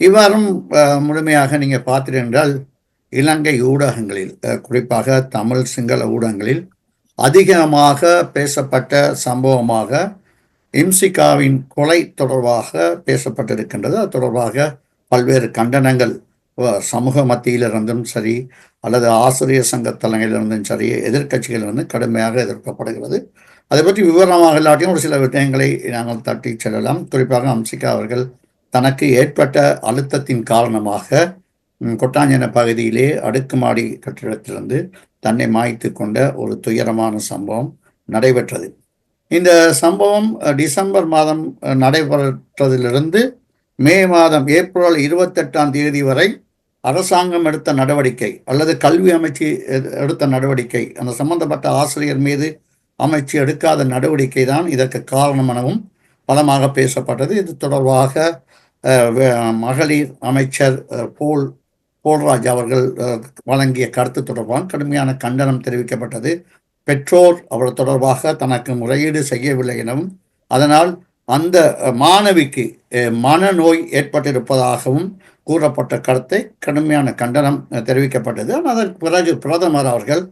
இவ்வாறும் முழுமையாக நீங்கள் பார்த்தீர்கள் இலங்கை ஊடகங்களில் குறிப்பாக தமிழ் சிங்கள ஊடகங்களில் அதிகமாக பேசப்பட்ட சம்பவமாக இம்சிகாவின் கொலை தொடர்பாக பேசப்பட்டிருக்கின்றது. அது தொடர்பாக பல்வேறு கண்டனங்கள் சமூக மத்தியிலிருந்தும் சரி அல்லது ஆசிரியர் சங்க தலைமையிலிருந்தும் சரி எதிர்கட்சிகளிலிருந்து கடுமையாக எதிர்க்கப்படுகிறது. அதை பற்றி விவரமாக இல்லாட்டியும் ஒரு சில விஷயங்களை நாங்கள் தட்டி செல்லலாம். குறிப்பாக அம்சிகா அவர்கள் தனக்கு ஏற்பட்ட அழுத்தத்தின் காரணமாக கொட்டாஞ்சன பகுதியிலே அடுக்குமாடி கட்டிடத்திலிருந்து தன்னை மாய்த்து கொண்ட ஒரு துயரமான சம்பவம் நடைபெற்றது. இந்த சம்பவம் டிசம்பர் மாதம் நடைபெற்றதிலிருந்து மே மாதம் ஏப்ரல் 28 வரை அரசாங்கம் எடுத்த நடவடிக்கை அல்லது கல்வி அமைச்சு எடுத்த நடவடிக்கை, அந்த சம்பந்தப்பட்ட ஆசிரியர் மீது அமைச்சு எடுக்காத நடவடிக்கை தான் இதற்கு காரணம் எனவும் பலமாக பேசப்பட்டது. இது தொடர்பாக மகளிர் அமைச்சர் போல்ராஜ் அவர்கள் வழங்கிய கருத்து தொடர்பாக கடுமையான கண்டனம் தெரிவிக்கப்பட்டது. பெற்றோர் அவர் தொடர்பாக தனக்கு முறையீடு செய்யவில்லை எனவும் அதனால் அந்த மாணவிக்கு மனநோய் ஏற்பட்டிருப்பதாகவும் கூறப்பட்ட கருத்தை கடுமையான கண்டனம் தெரிவிக்கப்பட்டது. அதற்கு பிறகு பிரதமர் அவர்கள்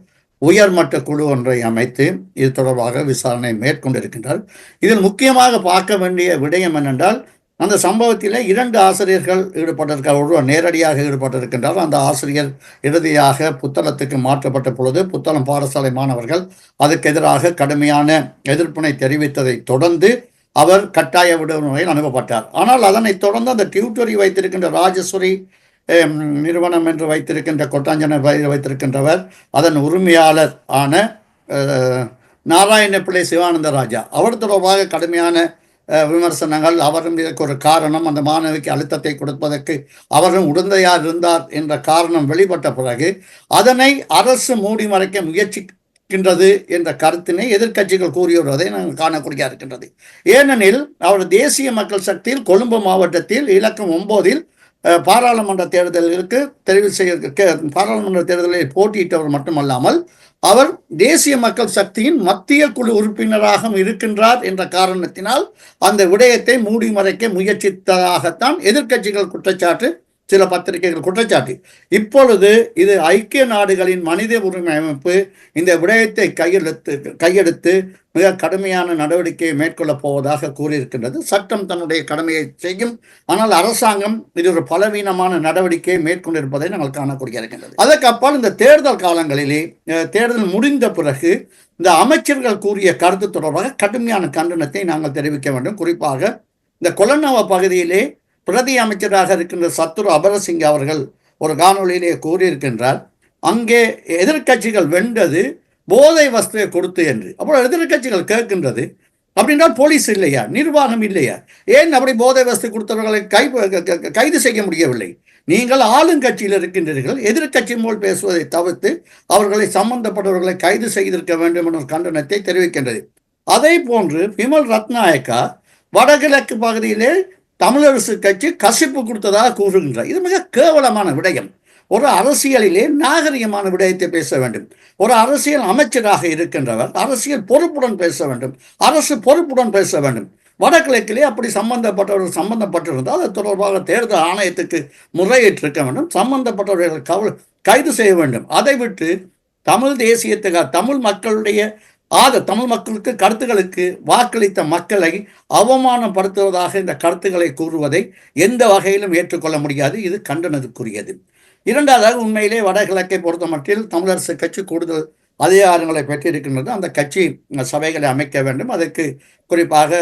உயர்மட்ட குழு ஒன்றை அமைத்து இது தொடர்பாக விசாரணை மேற்கொண்டிருக்கின்றார். இதில் முக்கியமாக பார்க்க வேண்டிய விடயம் என்னென்றால், அந்த சம்பவத்தில் 2 ஆசிரியர்கள் ஈடுபட்டிருக்கிறார். ஒருவர் நேரடியாக ஈடுபட்டிருக்கின்றார். அந்த ஆசிரியர் இறுதியாக புத்தளத்துக்கு மாற்றப்பட்ட பொழுது புத்தளம் பாடசாலை மாணவர்கள் அதுக்கு எதிராக கடுமையான எதிர்ப்பினை தெரிவித்ததை தொடர்ந்து அவர் கட்டாய விடுமுறையில் அனுப்பப்பட்டார். ஆனால் அதனைத் தொடர்ந்து அந்த டியூட்டரி வைத்திருக்கின்ற ராஜஸ்வரி நிறுவனம் என்று வைத்திருக்கின்ற கொட்டாஞ்சன வைத்திருக்கின்றவர், அதன் உரிமையாளர் ஆன நாராயண பிள்ளை சிவானந்த ராஜா அவர் தொடர்பாக கடுமையான விமர்சனங்கள், அவரும் இதற்கு ஒரு காரணம், அந்த மாணவிக்கு அழுத்தத்தை கொடுப்பதற்கு அவரும் உடந்தையாக இருந்தார் என்ற காரணம் வெளிப்பட்ட பிறகு அதனை அரசு மூடி மறைக்க முயற்சிக்கின்றது என்ற கருத்தினை எதிர்க்கட்சிகள் கூறி வருவதை நாங்கள் காணக்கூடிய இருக்கின்றது. ஏனெனில் அவர் தேசிய மக்கள் சக்தியில் கொழும்பு மாவட்டத்தில் இலக்கம் 9 பாராளுமன்ற தேர்தலுக்கு பாராளுமன்ற தேர்தலில் போட்டியிட்டவர் மட்டுமல்லாமல் அவர் தேசிய மக்கள் சக்தியின் மத்திய குழு உறுப்பினராக இருக்கின்றார் என்ற காரணத்தினால் அந்த விடயத்தை மூடி மறைக்க முயற்சித்ததாகத்தான் எதிர்க்கட்சிகள் குற்றச்சாட்டு, சில பத்திரிகைகள் குற்றச்சாட்டு. இப்பொழுது இது ஐக்கிய நாடுகளின் மனித உரிமை அமைப்பு இந்த விடயத்தை கையெடுத்து மிக கடுமையான நடவடிக்கையை மேற்கொள்ளப் போவதாக கூறியிருக்கின்றது. சட்டம் தன்னுடைய கடமையை செய்யும், ஆனால் அரசாங்கம் இது ஒரு பலவீனமான நடவடிக்கையை மேற்கொண்டிருப்பதை நாங்கள் காணக்கூடிய இருக்கின்றது. அதற்கு அப்பால் இந்த தேர்தல் காலங்களிலே, தேர்தல் முடிந்த பிறகு இந்த அமைச்சர்கள் கூறிய கருத்து தொடர்பாக கடுமையான கண்டனத்தை நாங்கள் தெரிவிக்க வேண்டும். குறிப்பாக இந்த கொலன்னவ பகுதியிலே பிரதி அமைச்சராக இருக்கின்ற சத்துரு அபரசிங்க அவர்கள் ஒரு காணொலியிலே கூறியிருக்கின்றார், அங்கே எதிர்கட்சிகள் வென்றது போதை வஸ்துவை கொடுத்து என்று. அப்புறம் எதிர்கட்சிகள் கேட்கின்றது, அப்படின்றால் போலீஸ் இல்லையா, நிர்வாகம் இல்லையா, ஏன் அப்படி போதை வஸ்து கொடுத்தவர்களை கைது செய்ய முடியவில்லை? நீங்கள் ஆளுங்கட்சியில் இருக்கின்றீர்கள், எதிர்கட்சி போல் பேசுவதை தவிர்த்து அவர்களை சம்பந்தப்பட்டவர்களை கைது செய்திருக்க வேண்டும் என்ற கண்டனத்தை தெரிவிக்கின்றது. அதே போன்று விமல் ரத்நாயக்கா வடகிழக்கு பகுதியிலே தமிழரசு கட்சி கசிப்பு கொடுத்ததாக கூறுகின்றார். இது மிக கேவலமான விடயம். ஒரு அரசியலிலே நாகரிகமான விடயத்தை பேச வேண்டும். ஒரு அரசியல் அமைச்சராக இருக்கின்றவர் அரசியல் பொறுப்புடன் பேச வேண்டும், அரசு பொறுப்புடன் பேச வேண்டும். வடகிழக்கிலே அப்படி சம்பந்தப்பட்டவர்கள் சம்பந்தப்பட்டிருந்தால் அது தொடர்பாக தேர்தல் ஆணையத்துக்கு முறையிட்டிருக்க வேண்டும், சம்பந்தப்பட்டவர்கள் கைது செய்ய வேண்டும். அதை விட்டு தமிழ் தேசியத்துக்காக தமிழ் மக்களுடைய தமிழ் மக்களுக்கு கருத்துக்களுக்கு வாக்களித்த மக்களை அவமானப்படுத்துவதாக இந்த கருத்துக்களை கூறுவதை எந்த வகையிலும் ஏற்றுக்கொள்ள முடியாது. இது கண்டனத்துக்குரியது. இரண்டாவதாக, உண்மையிலே வடகிழக்கை பொறுத்த மட்டில் தமிழரசு கட்சி கூடுதல் அதிகாரங்களை பெற்றிருக்கின்றது. அந்த கட்சி சபைகளை அமைக்க வேண்டும். அதற்கு குறிப்பாக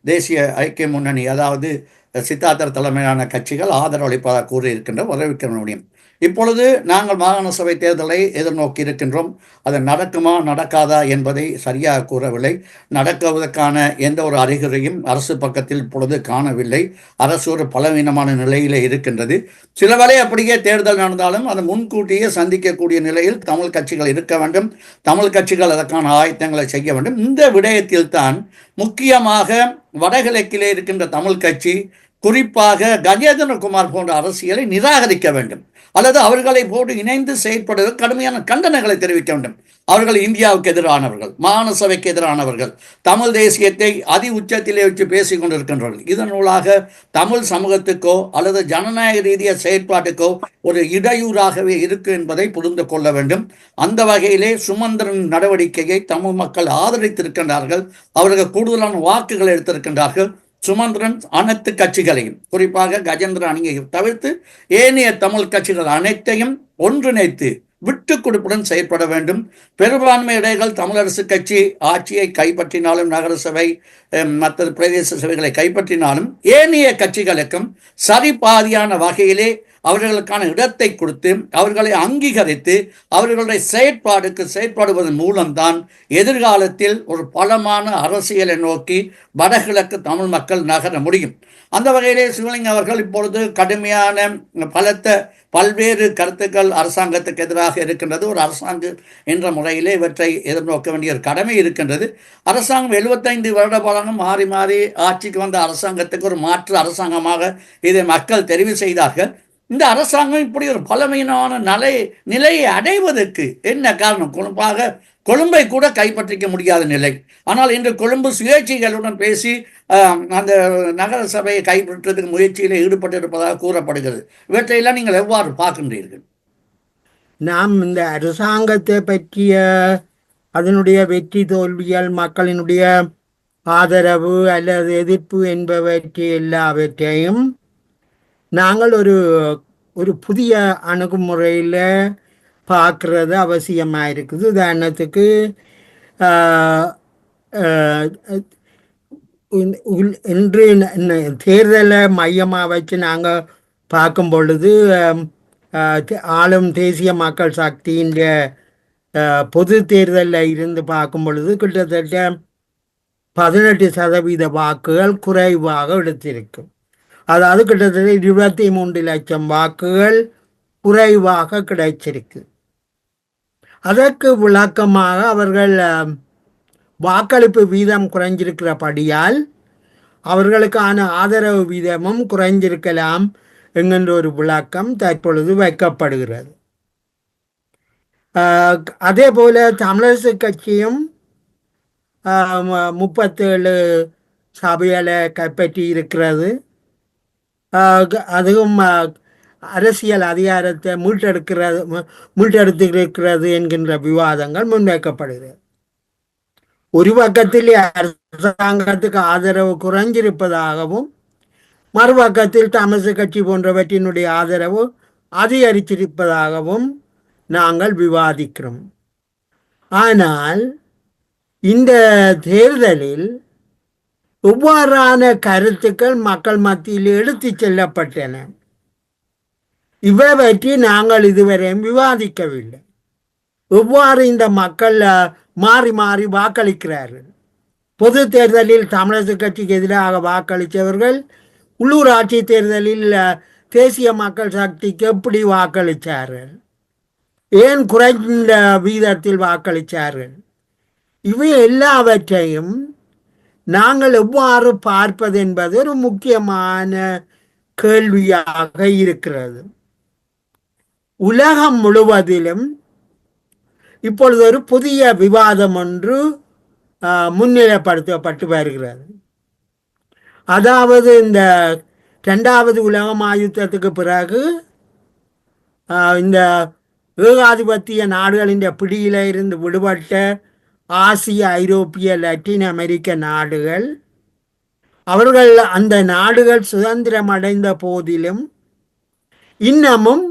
தேசிய ஐக்கிய முன்னணி, அதாவது சித்தார்த்தர் தலைமையிலான கட்சிகள் ஆதரவு அளிப்பதாக கூறியிருக்கின்ற வரவேற்க முடியும். இப்பொழுது நாங்கள் மாகாண சபை தேர்தலை எதிர்நோக்கி இருக்கின்றோம். அது நடக்குமா நடக்காதா என்பதை சரியாக கூறவில்லை. நடக்குவதற்கான எந்த ஒரு அறிகுறியும் அரசு பக்கத்தில் இப்பொழுது காணவில்லை. அரசு ஒரு பலவீனமான நிலையிலே இருக்கின்றது. சில வேளை அப்படியே தேர்தல் நடந்தாலும் அதை முன்கூட்டியே சந்திக்கக்கூடிய நிலையில் தமிழ் கட்சிகள் இருக்க வேண்டும். தமிழ் கட்சிகள் அதற்கான ஆயத்தங்களை செய்ய வேண்டும். இந்த விடயத்தில் தான் முக்கியமாக வடகிழக்கிலே இருக்கின்ற தமிழ் கட்சி குறிப்பாக கஜேந்திரகுமார் போன்ற அரசியலை நிராகரிக்க வேண்டும், அல்லது அவர்களை போட்டு இணைந்து செயற்படுவது கடுமையான கண்டனங்களை தெரிவிக்க வேண்டும். அவர்கள் இந்தியாவுக்கு எதிரானவர்கள், மாகாண சபைக்கு எதிரானவர்கள், தமிழ் தேசியத்தை அதி உச்சத்திலே வச்சு பேசிக் கொண்டிருக்கின்றவர்கள். இதன் மூலமாக தமிழ் சமூகத்துக்கோ அல்லது ஜனநாயக ரீதிய செயற்பாட்டுக்கோ ஒரு இடையூறாகவே இருக்கு என்பதை புரிந்து கொள்ள வேண்டும். அந்த வகையிலே சுமந்திரன் நடவடிக்கையை தமிழ் மக்கள் ஆதரித்திருக்கின்றார்கள். அவர்கள் கூடுதலான வாக்குகள் எடுத்திருக்கின்றார்கள். சுமந்திரன் அனைத்து கட்சிகளையும், குறிப்பாக கஜேந்திர அணியை தவிர்த்து ஏனைய தமிழ் கட்சிகள் அனைத்தையும் ஒன்றிணைத்து விட்டு கொடுப்புடன் செயற்பட வேண்டும். பெரும்பான்மை இடைகள் தமிழரசு கட்சி ஆட்சியை கைப்பற்றினாலும், நகரசபை மற்ற பிரதேச சபைகளை கைப்பற்றினாலும், ஏனைய கட்சிகளுக்கும் சரிபாதியான வகையிலே அவர்களுக்கான இடத்தை கொடுத்து அவர்களை அங்கீகரித்து அவர்களுடைய செயற்பாடுவதன் மூலம்தான் எதிர்காலத்தில் ஒரு பலமான அரசியலை நோக்கி வடகிழக்கு தமிழ் மக்கள் நகர முடியும். அந்த வகையிலே சிவலிங்கம் அவர்கள் இப்பொழுது கடுமையான பல்வேறு கருத்துக்கள் அரசாங்கத்துக்கு எதிராக இருக்கின்றது. ஒரு அரசாங்கம் என்ற முறையிலே இவற்றை எதிர்நோக்க வேண்டிய ஒரு கடமை இருக்கின்றது. அரசாங்கம் 75 வருட காலம் மாறி மாறி ஆட்சிக்கு வந்த அரசாங்கத்துக்கு ஒரு மாற்று அரசாங்கமாக இதை மக்கள் தெரிவு செய்தார்கள். இந்த அரசாங்கம் இப்படி ஒரு பலமையான நிலையை அடைவதற்கு என்ன காரணம்? குறிப்பாக கொழும்பை கூட கைப்பற்றிக்க முடியாத நிலை. ஆனால் இன்று கொழும்பு சுயேட்சைகளுடன் பேசி அந்த நகர சபையை கைப்பற்றுவதற்கு முயற்சியில் ஈடுபட்டிருப்பதாக கூறப்படுகிறது. இவற்றையெல்லாம் நீங்கள் எவ்வாறு பார்க்கின்றீர்கள்? நாம் இந்த அரசாங்கத்தை பற்றிய அதனுடைய வெற்றி தோல்வியால் மக்களினுடைய ஆதரவு அல்லது எதிர்ப்பு என்பவற்றை எல்லாவற்றையும் நாங்கள் ஒரு புதிய அணுகுமுறையில் பார்க்குறது அவசியமாக இருக்குது. உதாரணத்துக்கு இன்று தேர்தலை மையமாக வச்சு நாங்கள் பார்க்கும் பொழுது ஆளும் தேசிய மக்கள் சக்தியின் பொது தேர்தலில் இருந்து பார்க்கும் பொழுது கிட்டத்தட்ட 18% வாக்குகள் குறைவாக எடுத்திருக்கும். அதாவது கிட்டத்தட்ட 23 லட்சம் வாக்குகள் குறைவாக கிடைச்சிருக்கு. அதற்கு விளக்கமாக அவர்கள் வாக்களிப்பு வீதம் குறைஞ்சிருக்கிறபடியால் அவர்களுக்கான ஆதரவு வீதமும் குறைஞ்சிருக்கலாம் என்கின்ற ஒரு விளக்கம் தற்பொழுது வைக்கப்படுகிறது. அதே போல தமிழரசு கட்சியும் 37 சபைகளை கைப்பற்றி இருக்கிறது. அதுவும் அரசியல் அதிகாரத்தை மீட்டெடுத்திருக்கிறது என்கின்ற விவாதங்கள் முன்வைக்கப்படுகிறது. ஒரு பக்கத்தில் அரசாங்கத்துக்கு ஆதரவு குறைஞ்சிருப்பதாகவும், மறுபக்கத்தில் தமிழரசு கட்சி போன்றவற்றினுடைய ஆதரவு அதிகரித்திருப்பதாகவும் நாங்கள் விவாதிக்கிறோம். ஆனால் இந்த தேர்தலில் எவ்வாறான கருத்துக்கள் மக்கள் மத்தியில் எடுத்து செல்லப்பட்டன, இவை பற்றி நாங்கள் இதுவரையும் விவாதிக்கவில்லை. எவ்வாறு இந்த மக்கள் மாறி மாறி வாக்களிக்கிறார்கள்? பொது தேர்தலில் தமிழரசு கட்சிக்கு எதிராக வாக்களித்தவர்கள் உள்ளூராட்சி தேர்தலில் தேசிய மக்கள் சக்திக்கு எப்படி வாக்களித்தார்கள்? ஏன் குறைந்த வீதத்தில் வாக்களித்தார்கள்? இவை எல்லாவற்றையும் நாங்கள் எவ்வாறு பார்ப்பது என்பது ஒரு முக்கியமான கேள்வியாக இருக்கிறது. உலகம் முழுவதிலும் இப்பொழுது ஒரு புதிய விவாதம் ஒன்று முன்னிலைப்படுத்தப்பட்டு வருகிறது. அதாவது இந்த 2வது உலக மகாயுத்தத்துக்கு பிறகு இந்த ஏகாதிபத்திய நாடுகளின் பிடியில இருந்து விடுபட்ட ஆசிய, ஐரோப்பிய, லத்தீன் அமெரிக்க நாடுகள், அவர்கள் அந்த நாடுகள் சுதந்திரம் அடைந்த போதிலும் இன்னமும்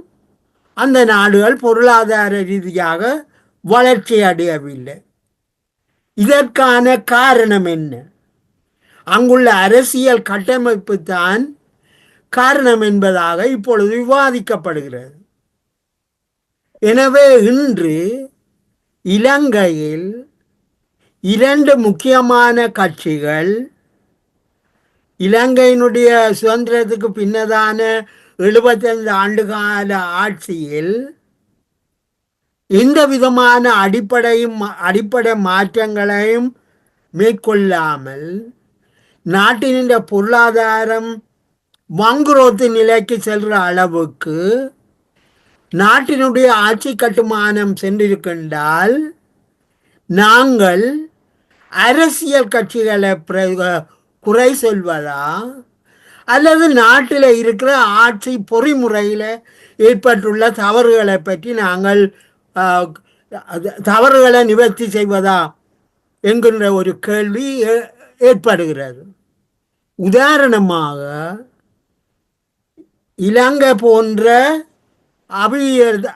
அந்த நாடுகள் பொருளாதார ரீதியாக வளர்ச்சி அடையவில்லை. இதற்கான காரணம் என்ன? அங்குள்ள அரசியல் கட்டமைப்பு தான் காரணம் என்பதாக இப்பொழுது விவாதிக்கப்படுகிறது. எனவே இன்று இலங்கையில் 2 முக்கியமான கட்சிகள் இலங்கையினுடைய சுதந்திரத்துக்கு பின்னதான 75 ஆண்டுகால ஆட்சியில் எந்த விதமான அடிப்படை மாற்றங்களையும் மேற்கொள்ளாமல் நாட்டின் பொருளாதாரம் வங்குரோத்து நிலைக்கு செல்ற அளவுக்கு நாட்டினுடைய ஆட்சி கட்டுமானம் சென்றிருக்கின்றால் நாங்கள் அரசியல் கட்சிகளை குறை சொல்வதா அல்லது நாட்டில் இருக்கிற ஆட்சி பொறிமுறையில் ஏற்பட்டுள்ள தவறுகளை பற்றி நாங்கள் தவறுகளை நிவர்த்தி செய்வதா என்கின்ற ஒரு கேள்வி ஏற்படுகிறது. உதாரணமாக இலங்கை போன்ற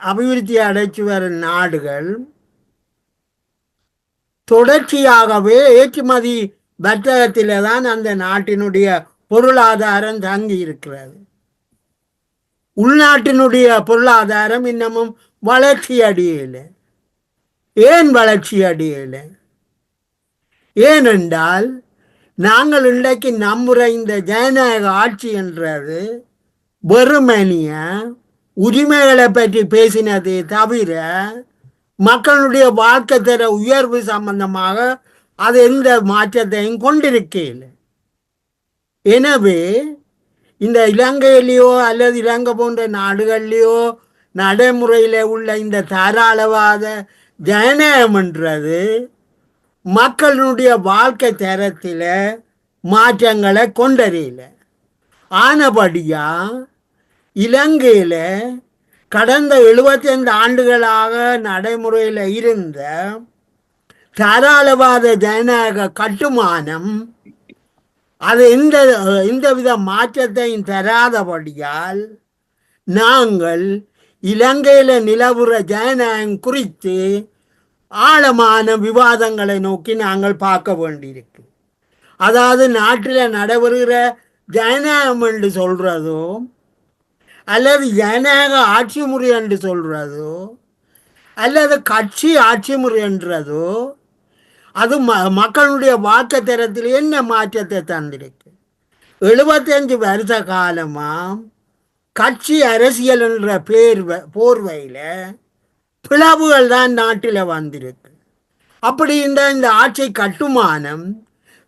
அபிவிருத்தி அடைச்சு வரும் நாடுகள் தொடர்ச்சியாகவே ஏற்றுமதி வர்த்தகத்திலே தான் அந்த நாட்டினுடைய பொருளாதாரம் தங்கி இருக்கிறது. உள்நாட்டினுடைய பொருளாதாரம் இன்னமும் வளர்ச்சி அடையலை. ஏன் வளர்ச்சி அடையலை? ஏனென்றால் நாங்கள் இன்றைக்கு நம்புகிற இந்த ஜனநாயக ஆட்சி என்றது வெறுமனிய உரிமைகளை பற்றி பேசினதே தவிர மக்களுடைய வாழ்க்கை தர உயர்வு சம்பந்தமாக அது எந்த மாற்றத்தையும் கொண்டிருக்கல. எனவே இந்த இலங்கையிலேயோ அல்லது இலங்கை போன்ற நாடுகள்லேயோ நடைமுறையில் உள்ள இந்த தாராளவாத ஜனநாயகம் என்றது மக்களுடைய வாழ்க்கை தரத்தில் மாற்றங்களை கொண்டறியல. ஆனபடியா இலங்கையில் கடந்த 75 ஆண்டுகளாக நடைமுறையில் இருந்த தாராளவாத ஜனநாயக கட்டுமானம் அது எந்தவித மாற்றத்தையும் தராதபடியால் நாங்கள் இலங்கையில் நிலவுற ஜனநாயகம் குறித்து ஆழமான விவாதங்களை நோக்கி நாங்கள் பார்க்க வேண்டியிருக்கு. அதாவது நாட்டில் நடைபெறுகிற ஜனநாயகம் என்று சொல்கிறதோ அல்லது ஜனநாயக ஆட்சி முறை என்று சொல்கிறதோ அல்லது கட்சி ஆட்சி முறை என்றதோ அது மக்களுடைய வாழ்க்கை தரத்தில் என்ன மாற்றத்தை தந்திருக்கு? 75 வருஷ காலமாக கட்சி அரசியல் என்ற போர்வையில் பிளவுகள் தான் நாட்டில் வந்திருக்கு. அப்படி இந்த ஆட்சி கட்டுமானம்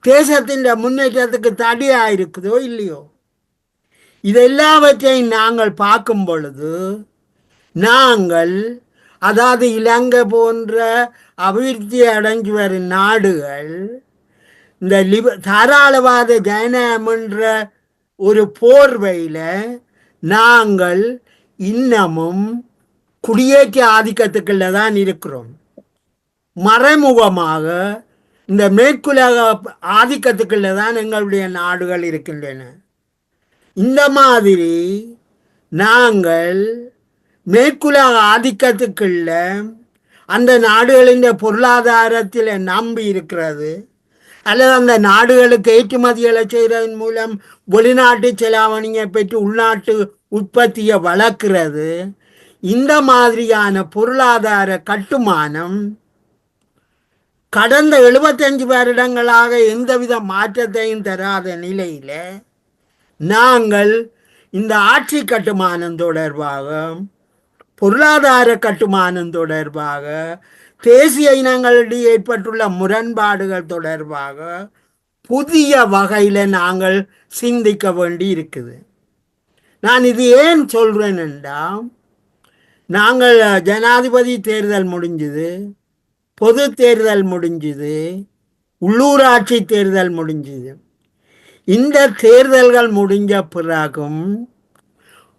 தேசத்தின் முன்னேற்றத்துக்கு தடையாக இருக்குதோ இல்லையோ? இதெல்லாவற்றையும் நாங்கள் பார்க்கும் பொழுது நாங்கள் அதாவது இலங்கை போன்ற அபிவிருத்தி அடைஞ்சு வரும் நாடுகள் இந்த தாராளவாத ஜனநாயகம் என்ற ஒரு போர்வையில் நாங்கள் இன்னமும் குடியேற்ற ஆதிக்கத்துக்குள்ள தான் இருக்கிறோம். மறைமுகமாக இந்த மேற்குலக ஆதிக்கத்துக்குள்ள தான் எங்களுடைய நாடுகள் இருக்கின்றன. இந்த மாதிரி நாங்கள் மேற்குலக ஆதிக்கத்துக்குள்ள அந்த நாடுகளின் பொருளாதாரத்தில் நம்பி இருக்கிறது அல்லது அந்த நாடுகளுக்கு ஏற்றுமதிகளை செய்கிறதன் மூலம் வெளிநாட்டு செலாவணியை பெற்று உள்நாட்டு உற்பத்தியை வளர்க்கிறது. இந்த மாதிரியான பொருளாதார கட்டுமானம் கடந்த 75 வருடங்களாக எந்தவித மாற்றத்தையும் தராத நிலையில் நாங்கள் இந்த ஆட்சி கட்டுமானம் தொடர்பாக பொருளாதார கட்டுமானம் தொடர்பாக தேசிய இனங்களிடையே ஏற்பட்டுள்ள முரண்பாடுகள் தொடர்பாக புதிய வகையில் நாங்கள் சிந்திக்க வேண்டி இருக்குது. நான் இது ஏன் சொல்கிறேன் என்றால் நாங்கள் ஜனாதிபதி தேர்தல் முடிஞ்சுது, பொது தேர்தல் முடிஞ்சுது, உள்ளூராட்சி தேர்தல் முடிஞ்சுது. இந்த தேர்தல்கள் முடிஞ்ச பிறகும்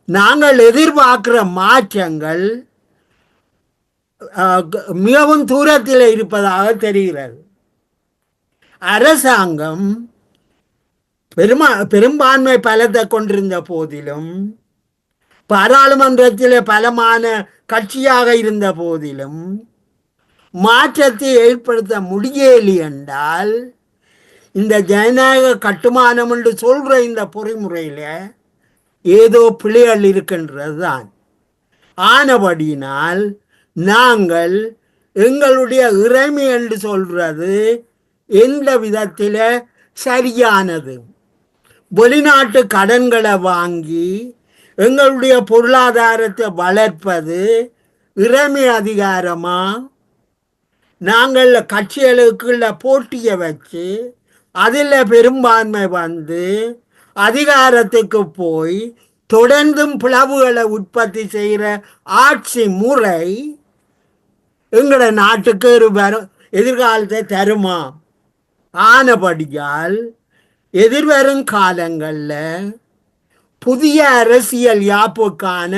நாங்கள் எதிர்பார்க்கிற மாற்றங்கள் மிகவும் தூரத்தில் இருப்பதாக தெரிகிறது. அரசாங்கம் பெரும்பான்மை பலத்தை கொண்டிருந்த போதிலும் பாராளுமன்றத்தில் பலமான கட்சியாக இருந்த போதிலும் மாற்றத்தை ஏற்படுத்த முடியலை என்றால் இந்த ஜனநாயக கட்டுமானம் என்று சொல்கிற இந்த பொறிமுறையில் ஏதோ பிழைகள் இருக்கின்றது தான். ஆனபடியினால் நாங்கள் எங்களுடைய இறைமை என்று சொல்கிறது எந்த விதத்தில் சரியானது? வெளிநாட்டு கடன்களை வாங்கி எங்களுடைய பொருளாதாரத்தை வளர்ப்பது இறைமை அதிகாரமா? நாங்கள் கட்சிகளுக்குள்ள போட்டியை வச்சு அதில் பெரும்பான்மை வந்து அதிகாரத்துக்கு போய் தொடர்ந்தும் பிளவுகளை உற்பத்தி செய்கிற ஆட்சி முறை எங்களோட நாட்டுக்கு ஒரு எதிர்காலத்தை தருமா? ஆனபடியால் எதிர்வரும் காலங்களில் புதிய அரசியல் யாப்புக்கான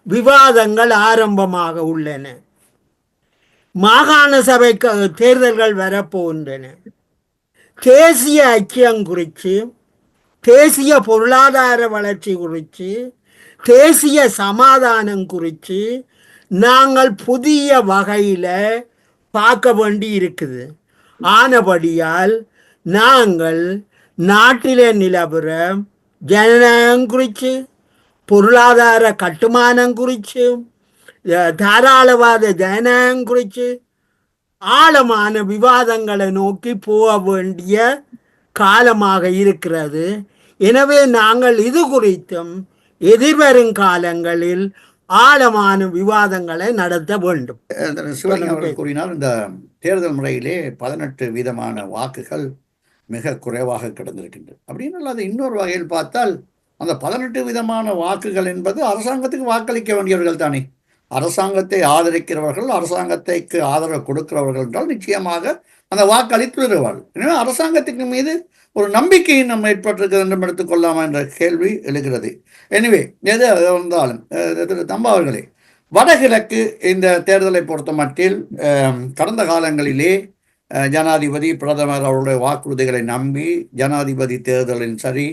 விவாதங்கள் ஆரம்பமாக உள்ளன. மாகாண சபை தேர்தல்கள் வரப்போகின்றன. தேசிய ஐக்கியம் குறித்து, தேசிய பொருளாதார வளர்ச்சி குறித்து, தேசிய சமாதானம் குறித்து நாங்கள் புதிய வகையில் பார்க்க வேண்டி இருக்குது. ஆனபடியால் நாங்கள் நாட்டிலே நிலவுற ஜனநாயகம் குறித்து, பொருளாதார கட்டுமானம் குறித்து, தாராளவாத ஜனநாயகம் குறித்து ஆழமான விவாதங்களை நோக்கி போக வேண்டிய காலமாக இருக்கிறது. எனவே நாங்கள் இது குறித்தும் எதிர்வரும் காலங்களில் ஆழமான விவாதங்களை நடத்த வேண்டும். சிவலிங்கம் அவர்கள் கூறினார், இந்த தேர்தல் முறையிலே 18 வீதமான வாக்குகள் மிக குறைவாக கிடந்திருக்கின்றது அப்படின்னு. அது இன்னொரு வகையில் பார்த்தால் அந்த 18 விதமான வாக்குகள் என்பது அரசாங்கத்துக்கு வாக்களிக்க வேண்டியவர்கள் தானே. அரசாங்கத்தை ஆதரிக்கிறவர்கள், அரசாங்கத்தைக்கு ஆதரவு கொடுக்கிறவர்கள் என்றால் நிச்சயமாக அந்த வாக்களித்து வருவார்கள். எனவே அரசாங்கத்திற்கு மீது ஒரு நம்பிக்கை நம்ம ஏற்பட்டிருக்கிறது என்று எடுத்துக்கொள்ளாமா என்ற கேள்வி எழுகிறது. எனவே எது இருந்தாலும் திரு தம்பா அவர்களே, வடகிழக்கு இந்த தேர்தலை பொறுத்த மட்டில் கடந்த காலங்களிலே ஜனாதிபதி பிரதமர் அவருடைய வாக்குறுதிகளை நம்பி ஜனாதிபதி தேர்தலின் சரி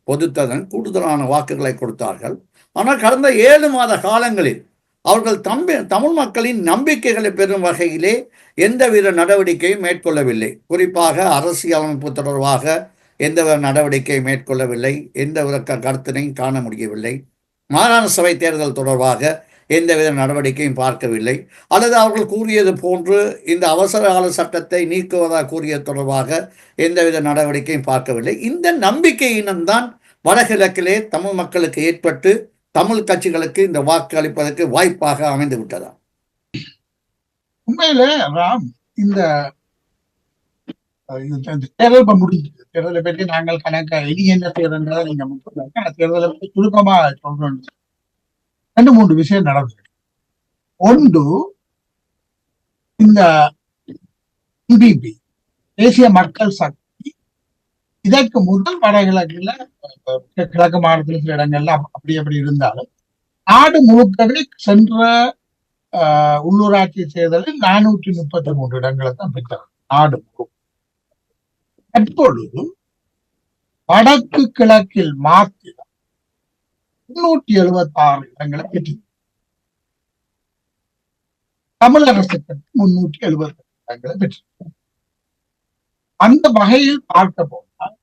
பொதுத்ததன் கூடுதலான வாக்குகளை கொடுத்தார்கள். ஆனால் கடந்த 7 மாத காலங்களில் அவர்கள் தமிழ் மக்களின் நம்பிக்கைகளை பெறும் வகையிலே எந்தவித நடவடிக்கையும் மேற்கொள்ளவில்லை. குறிப்பாக அரசியலமைப்பு தொடர்பாக எந்தவித நடவடிக்கை மேற்கொள்ளவில்லை, எந்தவித கருத்தினையும் காண முடியவில்லை. மாகாண சபை தேர்தல் தொடர்பாக எந்தவித நடவடிக்கையும் பார்க்கவில்லை. அல்லது அவர்கள் கூறியது போன்று இந்த அவசர கால சட்டத்தை நீக்குவதாக கூறியது தொடர்பாக எந்தவித நடவடிக்கையும் பார்க்கவில்லை. இந்த நம்பிக்கையினம்தான் வடகிழக்கிலே தமிழ் மக்களுக்கு ஏற்பட்டு தமிழ் கட்சிகளுக்கு இந்த வாக்கு அளிப்பதற்கு வாய்ப்பாக அமைந்து விட்டதா? உண்மையில ராம், இந்த தேர்தல் முடிஞ்சது. தேர்தலை பற்றி நாங்கள் இனி என்ன தேர்தல் நீங்க தேர்தலை பற்றி சுருக்கமா சொல்றோம். 2-3 விஷயம் நடந்தது. ஒன்று, இந்த தேசிய மக்கள் சக்தி இதற்கு முதல் வடகிழக்குல கிழக்கு மாநிலத்தில் சில இடங்கள்ல அப்படி இருந்தாலும் நாடு முழுக்கவே சென்ற உள்ளூராட்சி தேர்தலில் 433 இடங்களை தான் பெற்றார் நாடு முழுக்க. தற்பொழுது வடக்கு கிழக்கில் மாத்திரம் 376 இடங்களை பெற்று தமிழரசுக்கு 370 இடங்களை பெற்று. அந்த வகையில் பார்க்க போனால்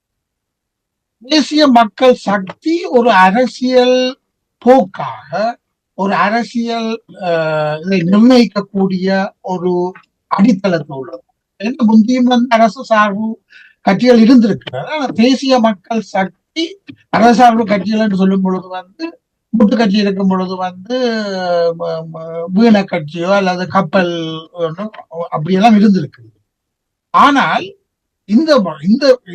தேசிய மக்கள் சக்தி ஒரு அரசியல் போக்காக, ஒரு அரசியல் இதை நிர்ணயிக்கக்கூடிய ஒரு அடித்தளத்தில் உள்ளது. முந்தியும் அரசு சார்பு கட்சிகள் இருந்திருக்கிறது. ஆனால் தேசிய மக்கள் சக்தி அரசு சார்பு கட்சிகள் என்று சொல்லும் பொழுது முட்டு கட்சி இருக்கும் பொழுது வீண கட்சியோ அல்லது கப்பல் அப்படியெல்லாம் இருந்திருக்குது. ஆனால் இந்த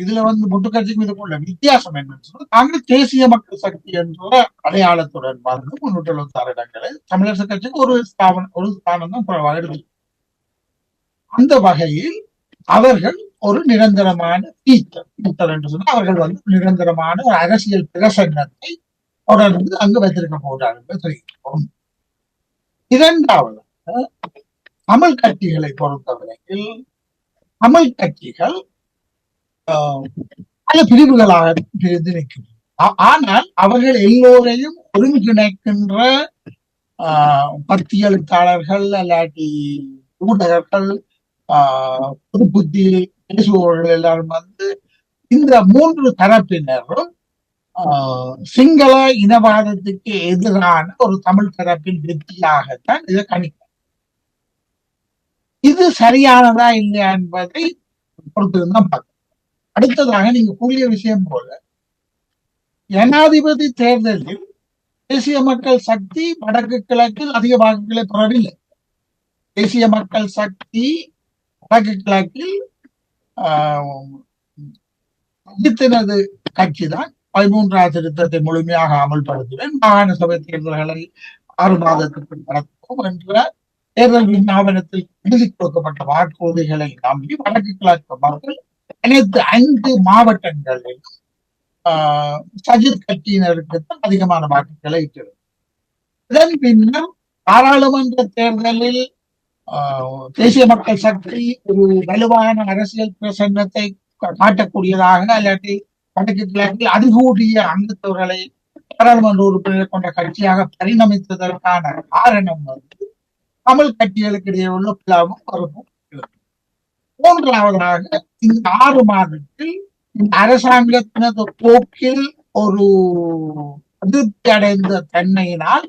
இதுல முட்டு கட்சிக்கு இதுக்குள்ள வித்தியாசம் என்னன்னு சொன்னா, நாங்கள் தேசிய மக்கள் சக்தி என்ற அடையாளத்துடன் 376 இடங்களை, தமிழரசு கட்சிக்கு ஒரு ஸ்தானம் தான் குறைவாக இருக்கு. அந்த வகையில் அவர்கள் ஒரு நிரந்தரமான தீர்த்தல் என்று சொன்னா, அவர்கள் நிரந்தரமான ஒரு அரசியல் பிரசன்னத்தை தொடர்ந்து அங்கு வைத்திருக்க போகிறார் என்று தெரிவிக்கிறோம். இரண்டாவது, தமிழ் கட்சிகளை பொறுத்தவரையில் தமிழ் கட்சிகள் பல பிரிவுகளாக பிரிந்து நிற்கின்றன. ஆனால் அவர்கள் எல்லோரையும் ஒருங்கிணைக்கின்ற பத்தியெழுத்தாளர்கள் அல்லாட்டி ஊடகர்கள், பொது புத்தி பேசுபவர்கள் எல்லாரும் இந்த 3 தரப்பினரும் சிங்கள இனவாதத்துக்கு எதிரான ஒரு தமிழ் தரப்பின் வெற்றியாகத்தான் இதை கணிக்க. இது சரியானதா இல்லையா என்பதை பொறுத்திருந்தான் பார்க்க. அடுத்ததாக நீங்க கூறிய விஷயம் போல ஜனாதிபதி தேர்தலில் தேசிய மக்கள் சக்தி வடக்கு கிழக்கில் அதிக வாக்குகளை பெறவில்லை. தேசிய மக்கள் சக்தி வடக்கு கிழக்கில் அஜித்தினது கட்சி தான் 13வது திருத்தத்தை முழுமையாக அமல்படுத்துவேன், மாகாண சபை தேர்தல்களை 6 மாதத்திற்கு நடத்துவோம் என்ற தேர்தல் விஞ்ஞாபனத்தில் எழுதி கொடுக்கப்பட்ட வாக்குறுதிகளை நம்பி வடக்கு கிழக்கு மக்கள் அனைத்து 5 மாவட்டங்களில் சஜித் கட்சியினருக்கு தான் அதிகமான வாக்குகளை இட்டது. இதன் பின்னர் பாராளுமன்ற தேர்தலில் தேசிய மக்கள் சக்தி ஒரு வலுவான அரசியல் பிரசன்னத்தை காட்டக்கூடியதாக இல்லாட்டி வடக்கு கிழக்கில் அதிகூடிய அங்கத்தவர்களை பாராளுமன்ற உறுப்பினரை கொண்ட கட்சியாக பரிணமித்ததற்கான காரணம் வந்து தமிழ் கட்சிகளுக்கு இடையே உள்ள பிளவும் பருப்பும். மூன்றாவதாக இந்த 6 மாதத்தில் இந்த அரசாங்கத்தினது போக்கில் ஒரு அதிருப்தி அடைந்த தன்மையினால்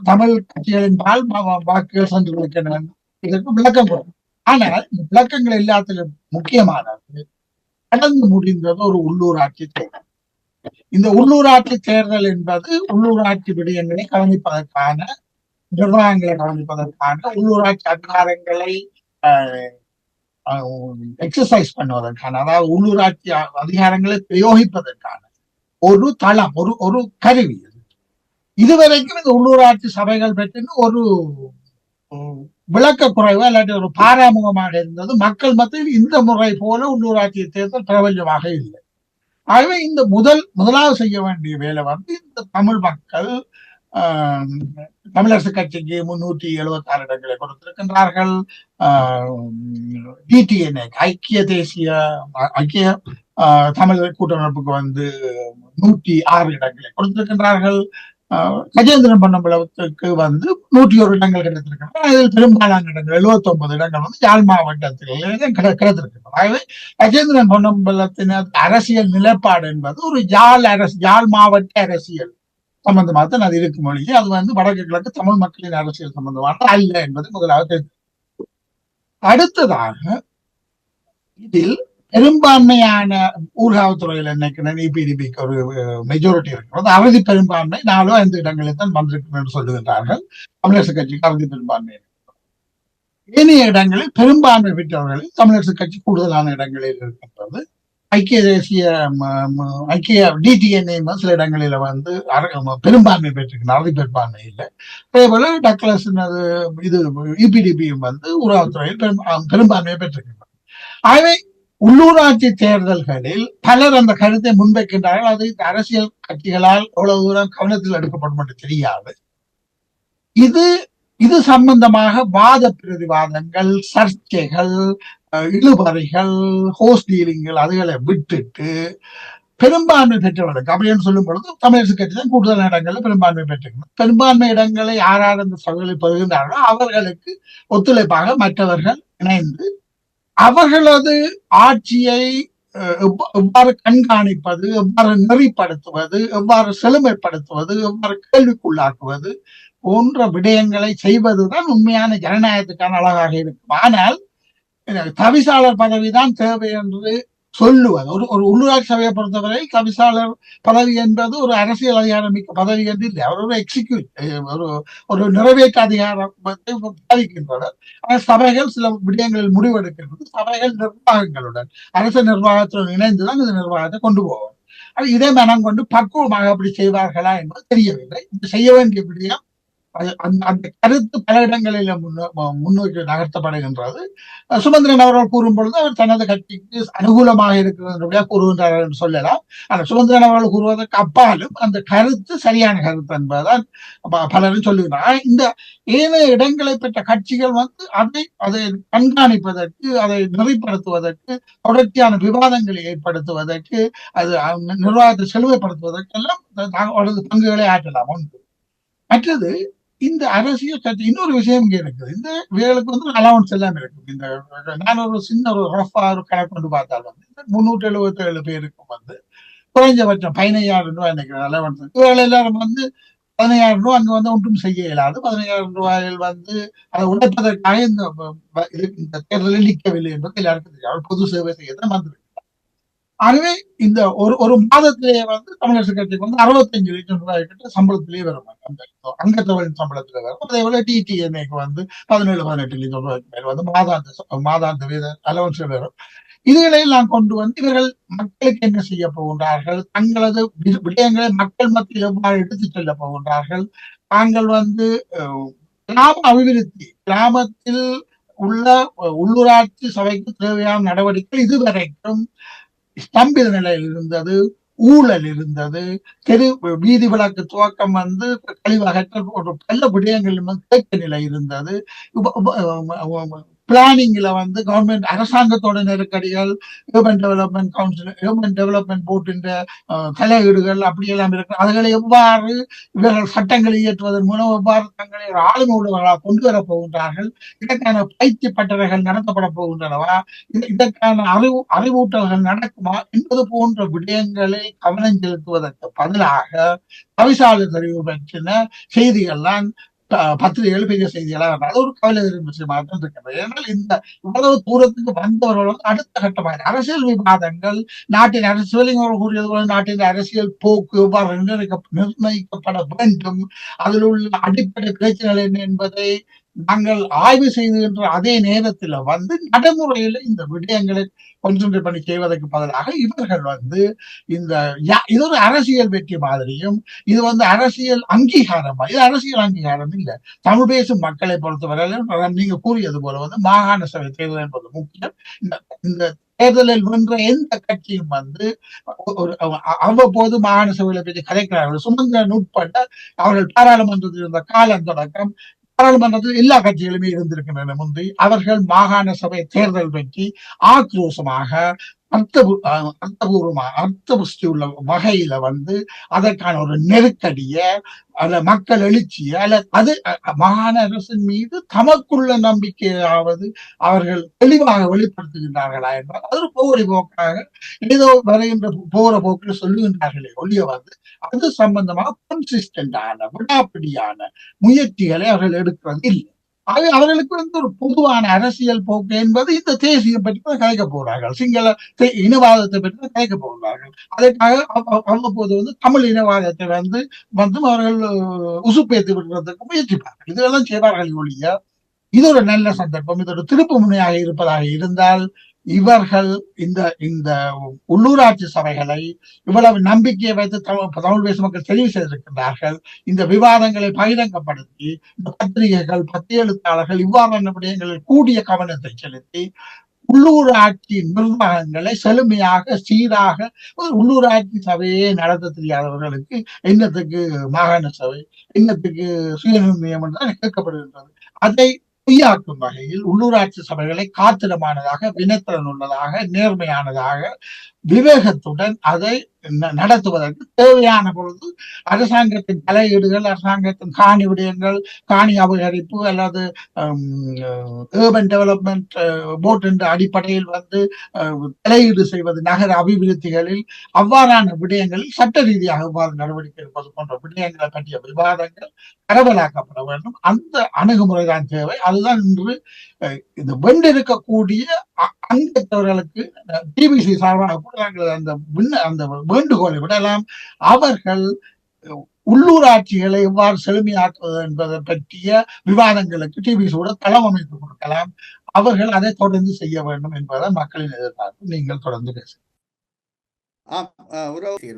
தமிழ் கட்சிகளின் பால் வாக்குகள் சென்றிருக்கின்றன. இதற்கு விளக்கம் கொடுக்கும். ஆனால் இந்த விளக்கங்கள் எல்லாத்திலும் முக்கியமானது கடந்து முடிந்தது ஒரு உள்ளூராட்சி தேர்தல். இந்த உள்ளூராட்சி தேர்தல் என்பது உள்ளூராட்சி விடயங்களை கவனிப்பதற்கான, நிர்வாகங்களை கவனிப்பதற்கான, உள்ளூராட்சி அதிகாரங்களை எக்ஸசைஸ் பண்ணுவதற்கான, அதாவது உள்ளூராட்சி அதிகாரங்களை பிரயோகிப்பதற்கான ஒரு தளம், ஒரு கருவி. இதுவரைக்கும் இந்த உள்ளூராட்சி சபைகள் பற்றி ஒரு விளக்க குறைவு இல்லாட்டி ஒரு பாராமுகமாக இருந்தது. மக்கள் மத்தியில் இந்த முறை போல உள்ளூராட்சி தேர்தல் பிரபஞ்சமாக இல்லை. ஆகவே இந்த முதலாவது செய்ய வேண்டிய வேலை வந்து இந்த தமிழ் மக்கள் தமிழரசு கட்சிக்கு 376 இடங்களை கொடுத்திருக்கின்றார்கள். டிடிஎன்ஏ ஐக்கிய தமிழ் கூட்டமைப்புக்கு வந்து 106 இடங்களை கொடுத்திருக்கின்றார்கள். கஜேந்திரன் பொன்னம்பலத்துக்கு வந்து 101 இடங்கள் கிடைத்திருக்கின்றன. அதில் பெரும்பாலான இடங்கள் 79 இடங்கள் வந்து யாழ் மாவட்டத்தில் கிடைத்திருக்கின்றன. ஆகவே கஜேந்திரன் பொன்னம்பலத்தின் அரசியல் நிலைப்பாடு என்பது ஒரு யாழ் மாவட்ட அரசியல் சம்பந்தமாக தான் அது இருக்கும் மொழியே. அது வந்து வடக்கு கிழக்கு தமிழ் மக்களின் அரசியல் சம்பந்தமாக அல்ல என்பது முதலாவது. அடுத்ததாக இதில் பெரும்பான்மையான ஊர்காவத்துறையில் நினைக்கிறேன் இபிடிபிக்கு ஒரு மெஜாரிட்டி இருக்கிறது. அறுதி பெரும்பான்மை 4-5 இடங்களில் தான் வந்திருக்கும் என்று சொல்லுகின்றார்கள். தமிழரசு கட்சிக்கு அறுதி பெரும்பான்மை. ஏனைய இடங்களில் பெரும்பான்மை பெற்றவர்களில் தமிழரசு கட்சி கூடுதலான இடங்களில் இருக்கின்றது. ஐக்கிய டிடிஎன்ஏ சில இடங்களில வந்து பெரும்பான்மை பெற்றிருக்கிறார், அறுதி பெரும்பான்மை இல்லை. அதே போல டக்ளஸ் இது இபிடிபியும் வந்து ஊர்காவத்துறையில் பெரும்பான்மையை பெற்றிருக்கிறார். ஆகவே உள்ளூராட்சி தேர்தல்களில் பலர் அந்த கருத்தை முன்வைக்கின்றார்கள். அது அரசியல் கட்சிகளால் எவ்வளவு தூரம் கவனத்தில் எடுக்கப்படும் என்று தெரியாது. இது சம்பந்தமாக வாத பிரதிவாதங்கள், சர்ச்சைகள், இழுபறிகள், ஹோஸ்ட் டீலிங்கள் அதுகளை விட்டுட்டு பெரும்பான்மை பெற்றவர்களுக்கு அப்படின்னு சொல்லும் பொழுது தமிழரசு கட்சி தான் கூடுதல் இடங்களில் பெரும்பான்மை பெற்றிருக்கணும். பெரும்பான்மை இடங்களை யாரார் அந்த சபைகளில் பெறுகின்றார்களோ அவர்களுக்கு ஒத்துழைப்பாக மற்றவர்கள் இணைந்து அவர்களது ஆட்சியை எவ்வாறு கண்காணிப்பது, எவ்வாறு நெறிப்படுத்துவது, எவ்வாறு செழுமைப்படுத்துவது, எவ்வாறு கேள்விக்குள்ளாக்குவது போன்ற விடயங்களை செய்வதுதான் உண்மையான ஜனநாயகத்துக்கான அழகாக இருக்கும். ஆனால் தவிசாளர் பதவிதான் தேவை என்று சொல்லுவது, ஒரு உள்ளூராட்சி சபையை பொறுத்தவரை தவிசாளர் பதவி என்பது ஒரு அரசியல் அதிகாரம் மிக்க பதவி என்று இல்லை. அவர் ஒரு ஒரு நிறைவேற்ற அதிகாரத்தை பாதிக்கின்றனர். சபைகள் சில விடயங்களில் முடிவெடுக்கின்றது. சபைகள் நிர்வாகங்களுடன், அரசு நிர்வாகத்துடன் இணைந்துதான் இந்த நிர்வாகத்தை கொண்டு போவார். இதே மனம் கொண்டு பக்குவமாக அப்படி செய்வார்களா என்பது தெரியவில்லை. செய்ய வேண்டிய விடயம் அந்த கருத்து பல இடங்களில் முன்னோக்கி நகர்த்தப்படுகின்றது. சுமந்திரன் அவர்கள் கூறும் பொழுது அவர் தனது கட்சிக்கு அனுகூலமாக இருக்கிற கூறுகின்றார் என்று சொல்லலாம். ஆனால் சுமந்திரன் அவர்கள் கூறுவதற்கு அப்பாலும் அந்த கருத்து சரியான கருத்து என்பதுதான் பலரும் சொல்லுகிறார். இந்த ஏனைய இடங்களை பெற்ற கட்சிகள் வந்து அதை கண்காணிப்பதற்கு, அதை நெறிப்படுத்துவதற்கு, தொடர்ச்சியான விவாதங்களை ஏற்படுத்துவதற்கு, அது நிர்வாகத்தை செலுமைப்படுத்துவதற்கு எல்லாம் பங்குகளை ஆற்றலாம். ஒன்று. மற்றது, இந்த அரசியல் கட்சி இன்னொரு விஷயம் இங்க இருக்குது. இந்த வேலைக்கு வந்து அலவன்ஸ் எல்லாம் இருக்கும். இந்த நான் ஒரு சின்ன ஒரு ரஃபா ஒரு கணக்கு கொண்டு பார்த்தால் வந்து 377 பேருக்கு வந்து குறைஞ்சபட்சம் 15,000 ரூபாய் நினைக்கிறேன் அலவன்ஸ். இவர்கள் எல்லாரும் வந்து 15,000 ரூபாய் அங்க வந்து ஒன்றும் செய்ய இயலாது. 15,000 ரூபாயில் வந்து அதை உழைப்பதற்காக இந்த தேர்தலில் நிற்கவில்லை என்பது எல்லாருக்கும் தெரியும். பொது சேவை செய்யதான் வந்திருக்கு. ஆகவே இந்த ஒரு மாதத்திலேயே வந்து தமிழரசு கட்சிக்கு வந்து 65 லட்சம் ரூபாய் கிட்ட சம்பளத்திலேயே வரும். அந்த அங்கத்தவரின் சம்பளத்துல வரும். அதே போல டிடிஎன்ஏக்கு வந்து 17-18 லட்சம் ரூபாய்க்கு மேல் வந்து மாதாந்த வீத அலவன்ஸ் வரும். இதுகளை எல்லாம் கொண்டு வந்து இவர்கள் மக்களுக்கு என்ன செய்ய போகின்றார்கள், தங்களது விடயங்களை மக்கள் மத்தியில் எவ்வாறு எடுத்துச் செல்ல போகின்றார்கள், தாங்கள் வந்து கிராம அபிவிருத்தி, கிராமத்தில் உள்ள உள்ளூராட்சி சபைக்கு தேவையான நடவடிக்கை இதுவரைக்கும் ஸ்தம்பித நிலையில் இருந்தது, ஊழல் இருந்தது, தெரு வீதி விளக்கு துவக்கம் வந்து கழிவகற்றல் போன்ற பல விடயங்கள் தேக்க நிலை இருந்தது. பிளானிங்ல வந்து கவர்மெண்ட் அரசாங்கத்தோட நெருக்கடிகள், human development council, human development போர்ட்டின் தலையீடுகள் அப்படியெல்லாம் இருக்கு. அதுகளை எவ்வாறு இவர்கள் சட்டங்களை இயற்றுவதன் மூலம் எவ்வாறு தங்களை ஒரு ஆளுமை உள்ளவர்களாக கொண்டு வரப் போகின்றார்கள், இதற்கான பயிற்சி பட்டறைகள் நடத்தப்பட போகின்றனவா, இதற்கான அறிவூட்டல்கள் நடக்குமா என்பது போன்ற விடயங்களை கவனம் செலுத்துவதற்கு பதிலாக தவிசாளர் தெரிவு பற்றின செய்திகள்லாம் பத்திரிகைகள் பெரிய செய்திகளாக அது ஒரு கவலை விஷயமாக தான் இருக்கிறது. ஏனால் இந்த இவ்வளவு தூரத்துக்கு வந்தவர்கள் வந்து அடுத்த கட்டமாக அரசியல் விவாதங்கள், நாட்டின் அரசியல் கூறியது போல நாட்டின் அரசியல் போக்கு எவ்வாறு நிர்ணயிக்கப்பட வேண்டும், அதில் உள்ள அடிப்படை பிரச்சனைகள் என்ன என்பதை நாங்கள் ஆய்வு செய்துகின்ற அதே நேரத்தில் வந்து நடைமுறையில் இந்த விடயங்களை கான்சென்ட்ரேட் பண்ணி செய்வதற்கு பதிலாக இவர்கள் வந்து இந்த இது ஒரு அரசியல் வெற்றி மாதிரியும், இது வந்து அரசியல் அங்கீகாரமா, இது அரசியல் அங்கீகாரம் இல்லை. தமிழ் பேசும் மக்களை பொறுத்தவரையிலும் நீங்க கூறியது போல வந்து மாகாண சபை தேர்தல் என்பது முக்கியம். இந்த தேர்தலில் வென்ற எந்த கட்சியும் வந்து அவ்வப்போது மாகாண சபைகளை பற்றி கலைக்கிறார்கள். சுமந்திரன் உட்பட்ட அவர்கள் பாராளுமன்றத்தில் இருந்த காலம் தொடக்கம் பாராளுமன்றத்தில் எல்லா கட்சிகளுமே இருந்திருக்கின்றன. முந்தி அவர்கள் மாகாண சபை தேர்தல் பற்றி ஆக்ரோஷமாக அர்த்தபுஷ்டி உள்ள வகையில வந்து அதற்கான ஒரு நெருக்கடிய அல்ல மக்கள் எழுச்சிய அல்ல அது மாகாண அரசின் மீது தமக்குள்ள நம்பிக்கையாவது அவர்கள் தெளிவாக வெளிப்படுத்துகின்றார்களா என்றால் அது ஒரு போரை போக்காக ஏதோ வருகின்ற போற போக்கில் சொல்லுகின்றார்களே ஒழிய வந்து அது சம்பந்தமாக கன்சிஸ்டன்டான விடாப்பிடியான முயற்சிகளை அவர்கள் எடுக்கிறது இல்லை. ஆகவே அவர்களுக்கு வந்து ஒரு பொதுவான அரசியல் போக்கு என்பது இந்த தேசியம் பற்றி தான் கலைக்க போகிறார்கள், சிங்கள இனவாதத்தை பற்றி தான் கலைக்க போகிறார்கள். அதற்காக அவ்வப்போது வந்து தமிழ் இனவாதத்தை வந்து அவர்கள் உசுப்பேற்றி விடுறதுக்கு முயற்சிப்பார்கள். இதெல்லாம் செய்வார்கள் ஒழிய இது ஒரு நல்ல சந்தர்ப்பம், இது ஒரு திருப்பு முனையாக இருப்பதாக இருந்தால் இவர்கள் இந்த இந்த உள்ளூராட்சி சபைகளை இவ்வளவு நம்பிக்கையை வைத்து தமிழ் பேசும் மக்கள் தெரிவு செய்திருக்கின்றார்கள். இந்த விவாதங்களை பகிரங்கப்படுத்தி இந்த பத்திரிகைகள், பத்திரிகையாளர்கள் இவ்வாறான விடயங்களில் கூடிய கவனத்தை செலுத்தி உள்ளூராட்சி நிர்வாகங்களை செழுமையாக சீராக உள்ளூராட்சி சபையே நடத்த தெரியாதவர்களுக்கு என்னத்துக்கு மாகாண சபை, என்னத்துக்கு சுயநிர்ணயம் என்றுதான் கேட்கப்படுகின்றது. அதை பொய்யாக்கும் வகையில் உள்ளூராட்சி சபைகளை காத்திரமானதாக, வினைத்திறன் உள்ளதாக, நேர்மையானதாக, விவேகத்துடன் அதை நடத்துவதற்கு தேவையான பொழுது அரசாங்கத்தின் தலையீடுகள், அரசாங்கத்தின் காணி விடயங்கள், காணி அபகரிப்பு அல்லது ஏர்பன் டெவலப்மெண்ட் போர்ட் என்ற அடிப்படையில் வந்து தலையீடு செய்வது நகர அபிவிருத்திகளில், அவ்வாறான விடயங்களில் சட்ட ரீதியாக எவ்வாறு நடவடிக்கை எடுப்பது போன்ற விடயங்களை பற்றிய விவாதங்கள் பரவலாக்கப்பட வேண்டும். அந்த அணுகுமுறைதான் தேவை. அதுதான் இன்று இந்த வென்றிருக்கக்கூடிய அங்கத்தவர்களுக்கு டிபிசி சார்பாக கூட நாங்கள் அந்த வேண்டுகோளை விடலாம். அவர்கள் உள்ளூராட்சிகளை எவ்வாறு செழுமையாக்குவது என்பதை பற்றிய விவாதங்களுக்கு டிபிசியோட தளம் அமைத்து கொடுக்கலாம். அவர்கள் அதை தொடர்ந்து செய்ய வேண்டும் என்பதுதான் மக்களின் எதிர்பார்ப்பு. நீங்கள் தொடர்ந்து பேசுங்க.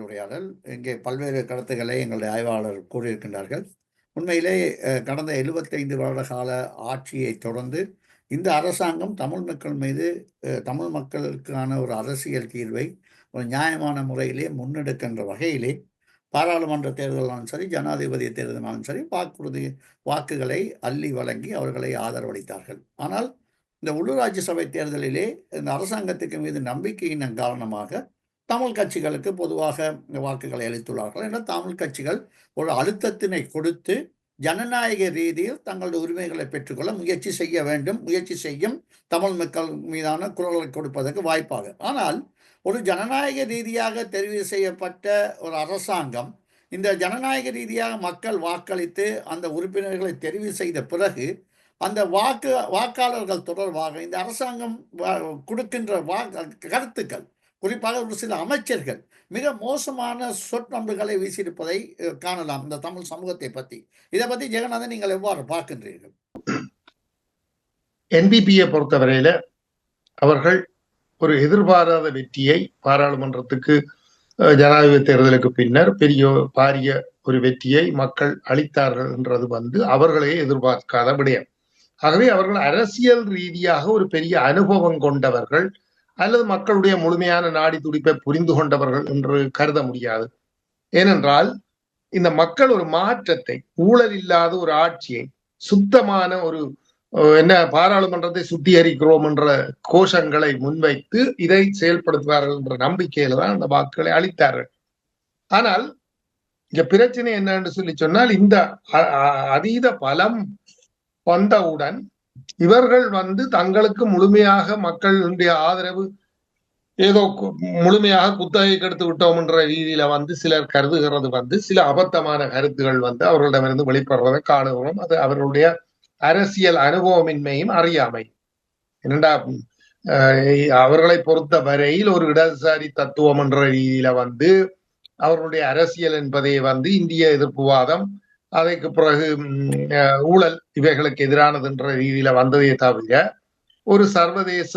உரையாடல் இங்கே பல்வேறு கருத்துக்களை எங்களுடைய ஆய்வாளர் கூறியிருக்கின்றார்கள். உண்மையிலே கடந்த 75 வருட கால ஆட்சியை தொடர்ந்து இந்த அரசாங்கம் தமிழ் மக்கள் மீது, தமிழ் மக்களுக்கான ஒரு அரசியல் தீர்வை ஒரு நியாயமான முறையிலே முன்னெடுக்கின்ற வகையிலே பாராளுமன்ற தேர்தலாலும் சரி, ஜனாதிபதி தேர்தலாலும் சரி வாக்குகளை அள்ளி வழங்கி அவர்களை ஆதரவளித்தார்கள். ஆனால் இந்த உள்ளூராட்சி சபை தேர்தலிலே இந்த அரசாங்கத்துக்கு மீது நம்பிக்கையின் காரணமாக தமிழ் கட்சிகளுக்கு பொதுவாக வாக்குகளை அளித்துள்ளார்கள். என்ற தமிழ் கட்சிகள் ஒரு அழுத்தத்தினை கொடுத்து ஜனநாயக ரீதியில் தங்களுடைய உரிமைகளை பெற்றுக்கொள்ள முயற்சி செய்ய வேண்டும், முயற்சி செய்யும் தமிழ் மக்கள் மீதான குரல்களை கொடுப்பதற்கு வாய்ப்பாக. ஆனால் ஒரு ஜனநாயக ரீதியாக தெரிவு செய்யப்பட்ட ஒரு அரசாங்கம் இந்த ஜனநாயக ரீதியாக மக்கள் வாக்களித்து அந்த உறுப்பினர்களை தெரிவு செய்த பிறகு அந்த வாக்காளர்கள் தொடர்பாக இந்த அரசாங்கம் கொடுக்கின்ற கருத்துக்கள், குறிப்பாக ஒரு சில அமைச்சர்கள் மிக மோசமான சொற்நம்புகளை வீசியிருப்பதை காணலாம் இந்த தமிழ் சமூகத்தை பற்றி. இதை பற்றி ஜெகநாதன் நீங்கள் எவ்வாறு பார்க்கின்றீர்கள்? என்பிபியை பொறுத்தவரையில அவர்கள் ஒரு எதிர்பாராத வெற்றியை பாராளுமன்றத்துக்கு ஜனாதிபதி தேர்தலுக்கு பின்னர் பாரிய ஒரு வெற்றியை மக்கள் அளித்தார்கள் என்றது அவர்களே எதிர்பார்க்காத விடயம். ஆகவே அவர்கள் அரசியல் ரீதியாக ஒரு பெரிய அனுபவம் கொண்டவர்கள் அல்லது மக்களுடைய முழுமையான நாடி துடிப்பை புரிந்து கொண்டவர்கள் என்று கருத முடியாது. ஏனென்றால் இந்த மக்கள் ஒரு மாற்றத்தை, ஊழல் இல்லாத ஒரு ஆட்சியை, சுத்தமான ஒரு பாராளுமன்றத்தை சுத்திகரிக்கிறோம் என்ற கோஷங்களை முன்வைத்து இதை செயல்படுத்துவார்கள் என்ற நம்பிக்கையில தான் அந்த வாக்குகளை அளித்தார்கள். ஆனால் இங்க பிரச்சனை என்னன்னு சொன்னால், இந்த அதீத பலம் வந்தவுடன் இவர்கள் தங்களுக்கு முழுமையாக மக்களுடைய ஆதரவு ஏதோ முழுமையாக குத்தகைக்கு எடுத்து விட்டோம் என்ற ரீதியில சிலர் கருதுகிறது சில அபத்தமான கருத்துகள் அவர்களிடமிருந்து வெளிப்படுறதை காணுகிறோம். அது அவர்களுடைய அரசியல் அனுபவமின்மையும் அறியாமை. என்னடா அவர்களை பொறுத்த வரையில் ஒரு இடதுசாரி தத்துவம் என்ற ரீதியில அவர்களுடைய அரசியல் என்பதை இந்திய எதிர்ப்புவாதம், அதற்கு பிறகு ஊழல், இவைகளுக்கு எதிரானது என்ற ரீதியில வந்ததே தவிர ஒரு சர்வதேச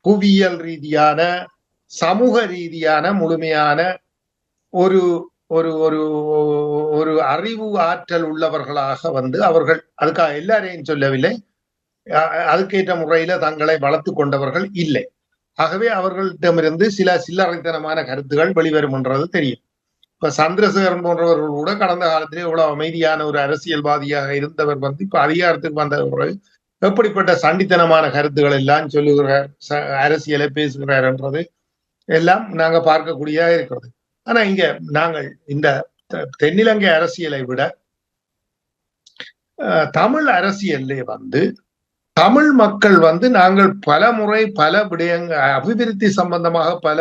புவியியல் ரீதியான, சமூக ரீதியான முழுமையான ஒரு ஒரு ஒரு ஒரு அறிவு ஆற்றல் உள்ளவர்களாக அவர்கள், அதுக்காக எல்லாரையும் சொல்லவில்லை, அதுக்கேற்ற முறையில தங்களை வளர்த்து கொண்டவர்கள் இல்லை. ஆகவே அவர்களிடமிருந்து சில சில்லறைத்தனமான கருத்துகள் வெளிவரும் என்றது தெரியும். இப்ப சந்திரசேகரன் போன்றவர்கள் கூட கடந்த காலத்திலே இவ்வளவு அமைதியான ஒரு அரசியல்வாதியாக இருந்தவர் இப்ப அதிகாரத்துக்கு வந்த பிறகு எப்படிப்பட்ட சண்டித்தனமான கருத்துக்கள் எல்லாம் சொல்லுகிறார், அரசியலை பேசுகிறார் என்றது எல்லாம் நாங்க பார்க்கக்கூடியதாக இருக்கிறது. ஆனா இங்க நாங்கள் இந்த தென்னிலங்கை அரசியலை விட தமிழ் அரசியல்லே தமிழ் மக்கள் நாங்கள் பல முறை பல விடயங்கள், அபிவிருத்தி சம்பந்தமாக பல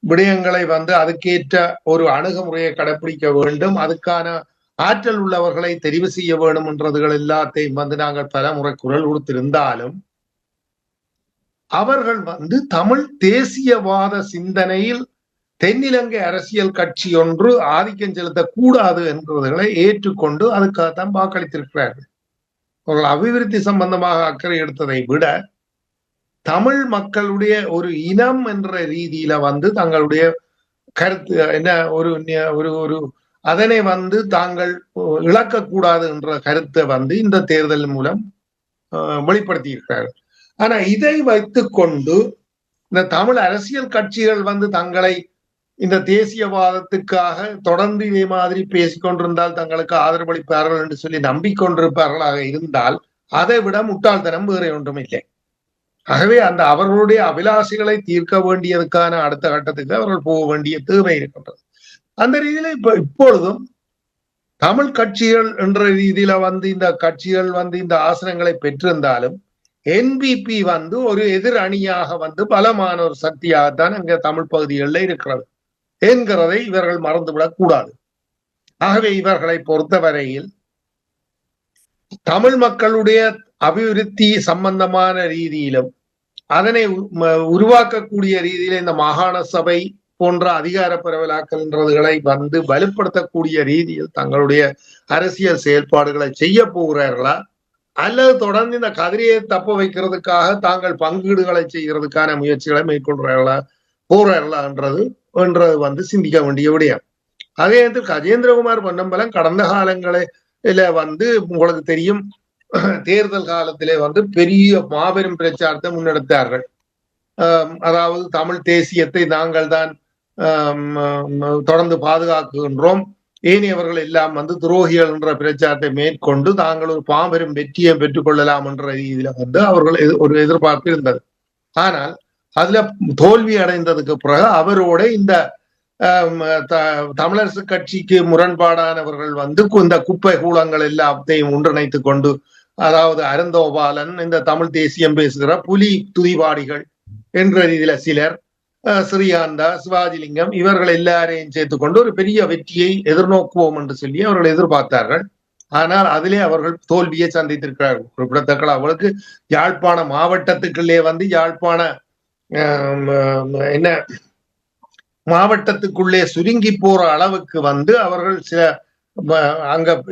விடயங்களை அதுக்கேற்ற ஒரு அணுகுமுறையை கடைபிடிக்க வேண்டும், அதுக்கான ஆற்றல் உள்ளவர்களை தெரிவு செய்ய வேண்டும் என்றதுகள் எல்லாத்தையும் நாங்கள் பல முறை குரல் கொடுத்திருந்தாலும் அவர்கள் தமிழ் தேசியவாத சிந்தனையில் தென்னிலங்கை அரசியல் கட்சி ஒன்று ஆதிக்கம் செலுத்தக்கூடாது என்றதை ஏற்றுக்கொண்டு அதுக்காகத்தான் வாக்களித்திருக்கிறார்கள். அவர்கள் அபிவிருத்தி சம்பந்தமாக அக்கறை எடுத்ததை விட தமிழ் மக்களுடைய ஒரு இனம் என்ற ரீதியில தங்களுடைய கருத்து என்ன ஒரு ஒரு அதனை தாங்கள் இழக்கக்கூடாது என்ற கருத்தை இந்த தேர்தல் மூலம் வெளிப்படுத்தி இருக்கிறார்கள். ஆனா இதை வைத்துக்கொண்டு இந்த தமிழ் அரசியல் கட்சிகள் தங்களை இந்த தேசியவாதத்துக்காக தொடர்ந்து இதே மாதிரி பேசிக்கொண்டிருந்தால் தங்களுக்கு ஆதரவளிப்பார்கள் என்று சொல்லி நம்பிக்கொண்டிருப்பார்களாக இருந்தால் அதை விட முட்டாள்தனம் வேற ஒன்றும் இல்லை. ஆகவே அவர்களுடைய அபிலாஷைகளை தீர்க்க வேண்டியதுக்கான அடுத்த கட்டத்துக்கு அவர்கள் போக வேண்டிய தேவை இருக்கின்றது. அந்த ரீதியில இப்பொழுதும் தமிழ் கட்சிகள் என்ற ரீதியில இந்த கட்சிகள் இந்த ஆசனங்களை பெற்றிருந்தாலும் என்பிபி ஒரு எதிர் அணியாக பலமான ஒரு சக்தியாகத்தான் அங்க தமிழ் பகுதிகளில் இருக்கிறது என்கிறதை இவர்கள் மறந்துவிடக் கூடாது. ஆகவே இவர்களை பொறுத்தவரையில் தமிழ் மக்களுடைய அபிவிருத்தி சம்பந்தமான ரீதியிலும் அதனை உருவாக்கக்கூடிய ரீதியில இந்த மாகாண சபை போன்ற அதிகார பரவலாக்கல்ன்றதுகளை வலுப்படுத்தக்கூடிய ரீதியில் தங்களுடைய அரசியல் செயல்பாடுகளை செய்ய போகிறார்களா, அல்லது தொடர்ந்து இந்த கதிரையை தப்ப வைக்கிறதுக்காக தாங்கள் பங்கீடுகளை செய்கிறதுக்கான முயற்சிகளை மேற்கொள்றார்களா போறார்களா என்றது சிந்திக்க வேண்டிய விடயம். அதே நேரத்தில் கஜேந்திரகுமார் பொன்னம்பலம் கடந்த காலங்களில உங்களுக்கு தெரியும், தேர்தல் காலத்திலே பெரிய மாபெரும் பிரச்சாரத்தை முன்னெடுத்தார்கள். அதாவது தமிழ் தேசியத்தை நாங்கள் தான் தொடர்ந்து பாதுகாக்கின்றோம், ஏனையவர்கள் எல்லாம் துரோகிகள் என்ற பிரச்சாரத்தை மேற்கொண்டு தாங்கள் ஒரு மாபெரும் வெற்றியை பெற்றுக் கொள்ளலாம் என்ற ரீதியில அவர்கள் ஒரு எதிர்பார்ப்பு இருந்தது. ஆனால் அதுல தோல்வி அடைந்ததுக்கு பிறகு அவரோட இந்த தமிழரசு கட்சிக்கு முரண்பாடானவர்கள் இந்த குப்பை கூலங்கள் எல்லாத்தையும் ஒன்றிணைத்து கொண்டு, அதாவது அருந்தோபாலன், இந்த தமிழ் தேசியம் பேசுகிற புலி துதிபாடிகள் என்ற ரீதியில சிலர், ஸ்ரீகாந்தா, சிவாஜிலிங்கம், இவர்கள் எல்லாரையும் சேர்த்து கொண்டு ஒரு பெரிய வெற்றியை எதிர்நோக்குவோம் என்று சொல்லி அவர்கள் எதிர்பார்த்தார்கள். ஆனால் அதிலே அவர்கள் தோல்வியை சந்தித்திருக்கிறார்கள். குறிப்பிடத்தக்க அவர்களுக்கு யாழ்ப்பாண மாவட்டத்துக்குள்ளே யாழ்ப்பாண என்ன மாவட்டத்துக்குள்ளே சுருங்கி போற அளவுக்கு அவர்கள்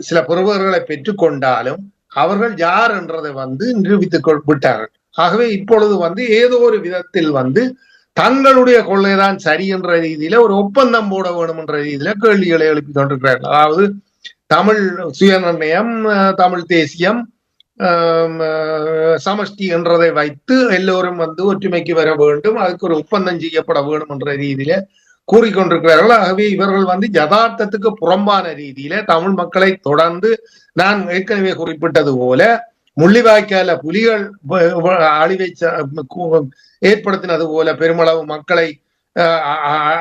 சில பெறுபவர்களை பெற்றுக்கொண்டாலும் அவர்கள் யார் என்றதை நிரூபித்துக் விட்டார்கள். ஆகவே இப்பொழுது ஏதோ ஒரு விதத்தில் தங்களுடைய கொள்கைதான் சரி என்ற ரீதியில ஒரு ஒப்பந்தம் போட வேண்டும் என்ற ரீதியில கேள்விகளை எழுப்பி கொண்டிருக்கிறார்கள். அதாவது தமிழ் சுயநிர்ணயம், தமிழ் தேசியம், சமஷ்டி என்றதை வைத்து எல்லோரும் ஒற்றுமைக்கு வர வேண்டும், அதுக்கு ஒரு ஒப்பந்தம் செய்யப்பட வேண்டும் என்ற ரீதியில கூறிக்கொண்டிருக்கிறார்கள். ஆகவே இவர்கள் யதார்த்தத்துக்கு புறம்பான ரீதியில தமிழ் மக்களை தொடர்ந்து நான் ஏற்கனவே குறிப்பிட்டது போல முள்ளிவாய்க்கால புலிகள் அழிவை ஏற்படுத்தினது போல பெருமளவு மக்களை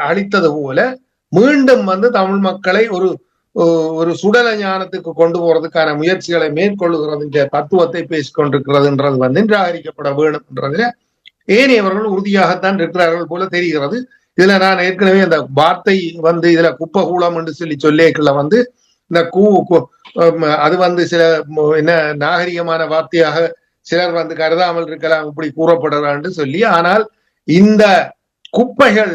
அழித்தது போல மீண்டும் தமிழ் மக்களை ஒரு சுடல ஞானத்துக்கு கொண்டு போறதுக்கான முயற்சிகளை மேற்கொள்ளுகிறது என்ற தத்துவத்தை பேசிக்கொண்டிருக்கிறதுன்றது நிராகரிக்கப்பட வேண்டும் என்றதுல ஏனையவர்கள் உறுதியாகத்தான் இருக்கிறார்கள் போல தெரிகிறது. இதுல நான் ஏற்கனவே அந்த வார்த்தை இதுல குப்பகூலம் என்று சொல்லிக்கல இந்த அது சில என்ன நாகரிகமான வார்த்தையாக சிலர் கருதாமல் இருக்கலாம், இப்படி கூறப்படுறான்னு சொல்லி. ஆனால் இந்த குப்பைகள்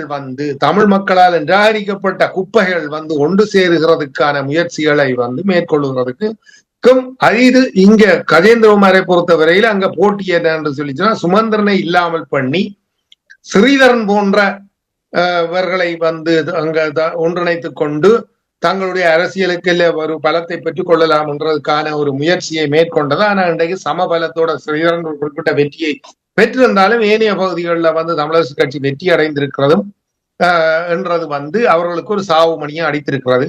தமிழ் மக்களால் நிராகரிக்கப்பட்ட குப்பைகள் ஒன்று சேருகிறதுக்கான முயற்சிகளை மேற்கொள்ளுகிறதுக்கும் இது இங்க கஜேந்திரகுமாரை பொறுத்தவரையில் அங்க போட்டி என்று சொல்லிச்சுன்னா சுமந்திரனை இல்லாமல் பண்ணி ஸ்ரீதரன் போன்ற இவர்களை அங்க ஒன்றிணைத்துக் கொண்டு தங்களுடைய அரசியலுக்கு ஒரு பலத்தை பெற்றுக் கொள்ளலாம் என்றதுக்கான ஒரு முயற்சியை மேற்கொண்டது. ஆனா இன்றைக்கு சமபலத்தோட ஸ்ரீதரன் ஒரு குறிப்பிட்ட வெற்றியை பெற்றிருந்தாலும் ஏனைய பகுதிகளில் தமிழரசு கட்சி வெற்றி அடைந்திருக்கிறதும் என்றது அவர்களுக்கு ஒரு சாவு மணியை அடித்திருக்கிறது.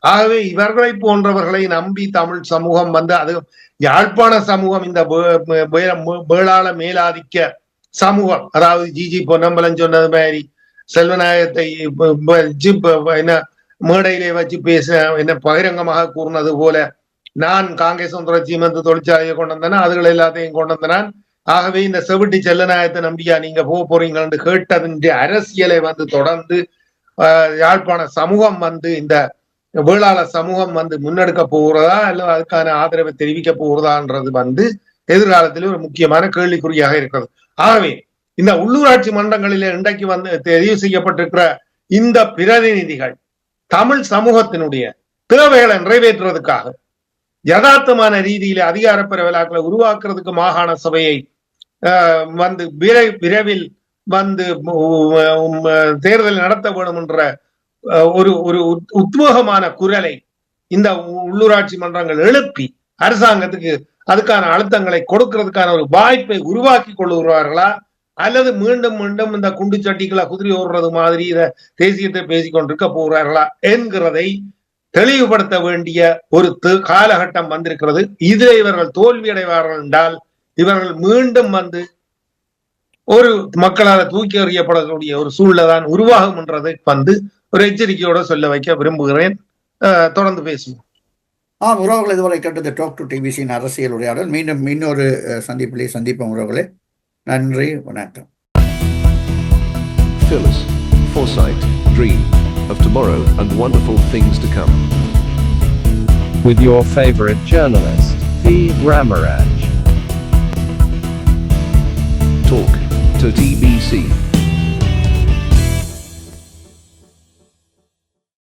ஆகவே இவர்களை போன்றவர்களை நம்பி தமிழ் சமூகம் அது யாழ்ப்பாண சமூகம் இந்த வேளாள மேலாதிக்க சமூகம், அதாவது ஜிஜி பொன்னம்பலம் சொன்னது மாதிரி செல்வநாயகத்தை என்ன மேடையிலே வச்சு பேச என்ன பகிரங்கமாக கூறினது போல நான் காங்கிரஸ் சீமெந்து தொழிற்சாலையை கொண்டு வந்தேன், அதுகள் எல்லாத்தையும் கொண்டு வந்தனான். ஆகவே இந்த செவிட்டி செல்லநாயகத்தை நம்பியா நீங்க போறீங்கன்னு கேட்டதின் அரசியலை தொடர்ந்து யாழ்ப்பாண சமூகம் இந்த வேளாள சமூகம் முன்னெடுக்க போகிறதா அல்ல அதுக்கான ஆதரவை தெரிவிக்க போகிறதான்றது எதிர்காலத்திலே ஒரு முக்கியமான கேள்விக்குறியாக இருக்கிறது. ஆகவே இந்த உள்ளூராட்சி மன்றங்களிலே இன்றைக்கு தெரிவு செய்யப்பட்டிருக்கிற இந்த பிரதிநிதிகள் தமிழ் சமூகத்தினுடைய தேவைகளை நிறைவேற்றுவதற்காக யதார்த்தமான ரீதியில அதிகார பரவலாக்களை உருவாக்குறதுக்கு மாகாண சபையை விரைவில் தேர்தல் நடத்த வேண்டும் என்ற ஒரு உத்வேகமான குரலை இந்த உள்ளூராட்சி மன்றங்கள் எழுப்பி அரசாங்கத்துக்கு அதுக்கான அழுத்தங்களை கொடுக்கிறதுக்கான ஒரு வாய்ப்பை உருவாக்கி கொள்ளுகிறார்களா, அல்லது மீண்டும் மீண்டும் இந்த குண்டு சட்டிகளை குதிரை ஓடுறது மாதிரி இத தேசியத்தை பேசிக்கொண்டிருக்க போகிறார்களா என்கிறதை தெளிவுபடுத்த வேண்டிய ஒரு காலகட்டம் வந்திருக்கிறது. இதில் இவர்கள் தோல்வி அடைவார்கள் என்றால் இவர்கள் மீண்டும் ஒரு மக்களால் தூக்கி எறியப்படக்கூடிய ஒரு சூழ்நிலை தான் உருவாகும் என்றதை ஒரு எச்சரிக்கையோட சொல்ல வைக்க விரும்புகிறேன். தொடர்ந்து பேசுவோம். உறவுகள் இதுவரை கேட்டது டாக் டு டிவிசியின் அரசியல் உரையாடல். மீண்டும் இன்னொரு சந்திப்பிலே சந்திப்போம் உறவுகளே. நன்றி, வணக்கம். Phyllis, foresight, dream of tomorrow and wonderful things to come. With your favorite journalist, V. Ramaraj. Talk to TBC.